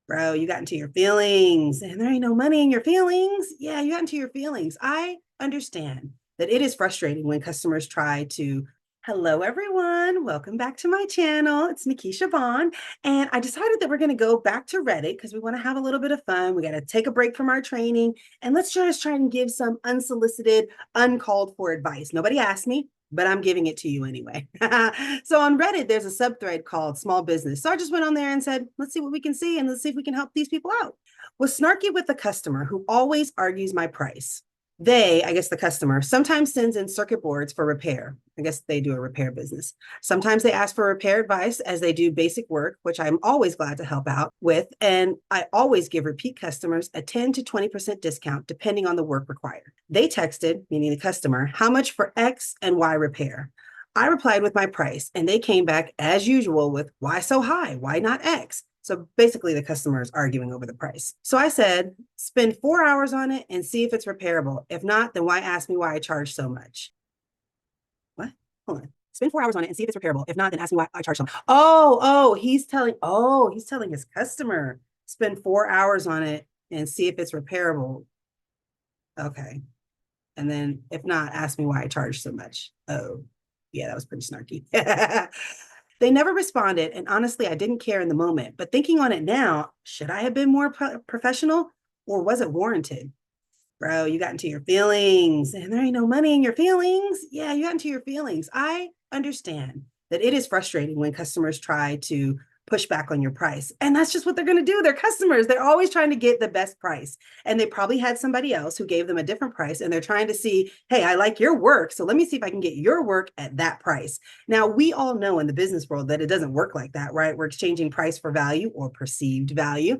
Bro, you got into your feelings and there ain't no money in your feelings. Yeah, you got into your feelings. I understand that it is frustrating when customers try to. Hello, everyone. Welcome back to my channel. It's Nikisha Vaughn. And I decided that we're going to go back to Reddit because we want to have a little bit of fun. We got to take a break from our training and let's just try and give some unsolicited, uncalled for advice. Nobody asked me, but I'm giving it to you anyway. So on Reddit, there's a subthread called small business. So I just went on there and said, let's see what we can see and let's see if we can help these people out. Was snarky with the customer who always argues my price. They, I guess the customer, sometimes sends in circuit boards for repair. I guess they do a repair business. Sometimes they ask for repair advice as they do basic work, which I'm always glad to help out with. And I always give repeat customers a 10 to 20% discount depending on the work required. They texted, meaning the customer, how much for X and Y repair. I replied with my price and they came back as usual with why so high? Why not X? So basically, the customer is arguing over the price. So I said, spend 4 hours on it and see if it's repairable. If not, then why ask me why I charge so much? What? Hold on. Spend 4 hours on it and see if it's repairable. If not, then ask me why I charge so much. He's telling his customer, spend 4 hours on it and see if it's repairable. Okay. And then if not, ask me why I charge so much. Oh, yeah, that was pretty snarky. They never responded, and honestly, I didn't care in the moment. But thinking on it now, should I have been more professional or was it warranted? Bro, you got into your feelings and there ain't no money in your feelings. Yeah, you got into your feelings. I understand that it is frustrating when customers try to push back on your price. And that's just what they're going to do. They're customers. They're always trying to get the best price. And they probably had somebody else who gave them a different price. And they're trying to see, hey, I like your work. So let me see if I can get your work at that price. Now, we all know in the business world that it doesn't work like that, right? We're exchanging price for value or perceived value.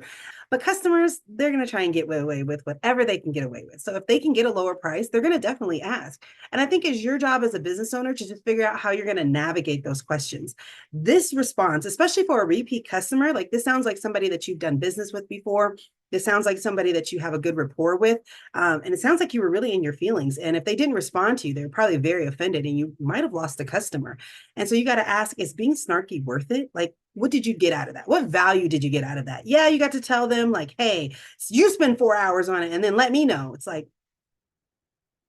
But customers, they're going to try and get away with whatever they can get away with. So if they can get a lower price, they're going to definitely ask. And I think it's your job as a business owner to just figure out how you're going to navigate those questions. This response, especially for a repeat customer, like this sounds like somebody that you've done business with before. This sounds like somebody that you have a good rapport with. And it sounds like you were really in your feelings. And if they didn't respond to you, they're probably very offended and you might have lost a customer. And so you got to ask, is being snarky worth it? Like, what did you get out of that? What value did you get out of that? Yeah, you got to tell them like, hey, you spend 4 hours on it and then let me know. It's like,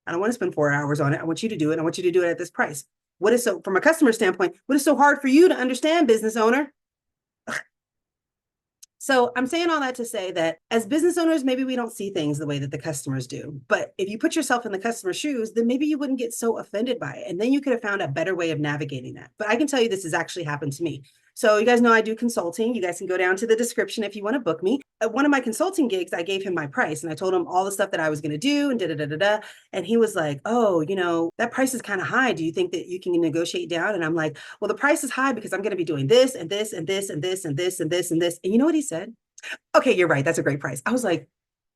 I don't want to spend 4 hours on it. I want you to do it. I want you to do it at this price. What is so, from a customer standpoint, what is so hard for you to understand, business owner? So I'm saying all that to say that as business owners, maybe we don't see things the way that the customers do. But if you put yourself in the customer's shoes, then maybe you wouldn't get so offended by it. And then you could have found a better way of navigating that. But I can tell you this has actually happened to me. So you guys know I do consulting. You guys can go down to the description if you want to book me. At one of my consulting gigs, I gave him my price and I told him all the stuff that I was going to do and da da da da da. And he was like, oh, that price is kind of high. Do you think that you can negotiate down? And I'm like, well, the price is high because I'm going to be doing this and this and this and this and this and this and this. And you know what he said? Okay, you're right. That's a great price. I was like,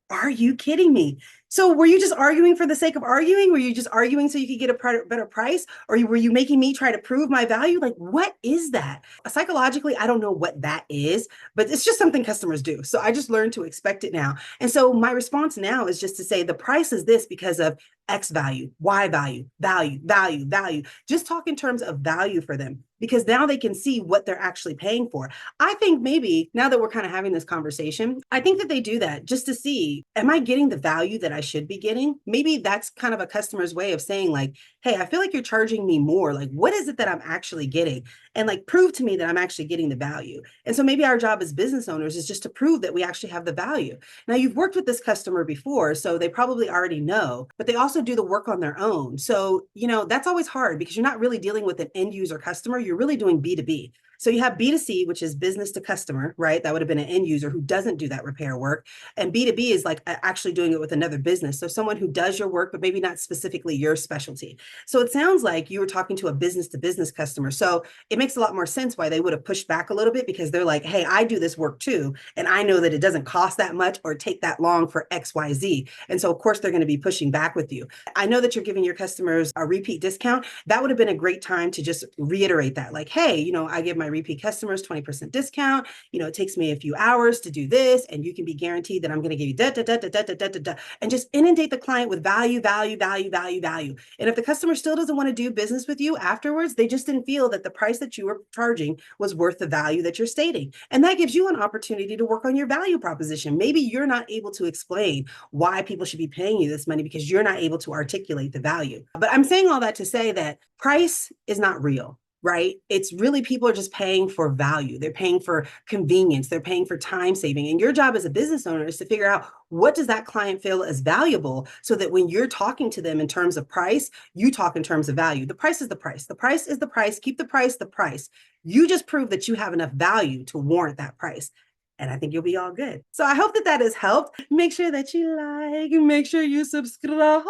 are you kidding me? So were you just arguing for the sake of arguing? Were you just arguing so you could get a better price? Or were you making me try to prove my value? Like, what is that? Psychologically, I don't know what that is, but it's just something customers do. So I just learned to expect it now. And so my response now is just to say the price is this because of X value, Y value, value, value, value. Just talk in terms of value for them because now they can see what they're actually paying for. I think maybe now that we're kind of having this conversation, I think that they do that just to see, am I getting the value that I should be getting? Maybe that's kind of a customer's way of saying like, hey, I feel like you're charging me more. Like, what is it that I'm actually getting? And like, prove to me that I'm actually getting the value. And so maybe our job as business owners is just to prove that we actually have the value. Now you've worked with this customer before, so they probably already know, but they also do the work on their own. So, that's always hard because you're not really dealing with an end user customer. You're really doing B2B. So you have B2C, which is business to customer, right? That would have been an end user who doesn't do that repair work. And B2B is like actually doing it with another business. So someone who does your work, but maybe not specifically your specialty. So it sounds like you were talking to a business to business customer. So it makes a lot more sense why they would have pushed back a little bit because they're like, hey, I do this work too. And I know that it doesn't cost that much or take that long for XYZ. And so of course they're going to be pushing back with you. I know that you're giving your customers a repeat discount. That would have been a great time to just reiterate that like, hey, I give my my repeat customers 20% discount. It takes me a few hours to do this, and you can be guaranteed that I'm going to give you da, da, da, da, da, da, da, da, and just inundate the client with value, value, value, value, value. And if the customer still doesn't want to do business with you afterwards, they just didn't feel that the price that you were charging was worth the value that you're stating. And that gives you an opportunity to work on your value proposition. Maybe you're not able to explain why people should be paying you this money because you're not able to articulate the value. But I'm saying all that to say that price is not real, right? It's really people are just paying for value. They're paying for convenience. They're paying for time saving. And your job as a business owner is to figure out what does that client feel as valuable so that when you're talking to them in terms of price, you talk in terms of value. The price is the price. The price is the price. Keep the price the price. You just prove that you have enough value to warrant that price. And I think you'll be all good. So I hope that that has helped. Make sure that you like, make sure you subscribe,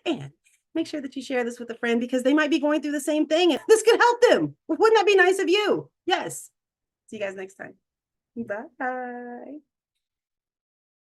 and make sure that you share this with a friend because they might be going through the same thing and this could help them. Wouldn't that be nice of you? Yes. See you guys next time. Bye.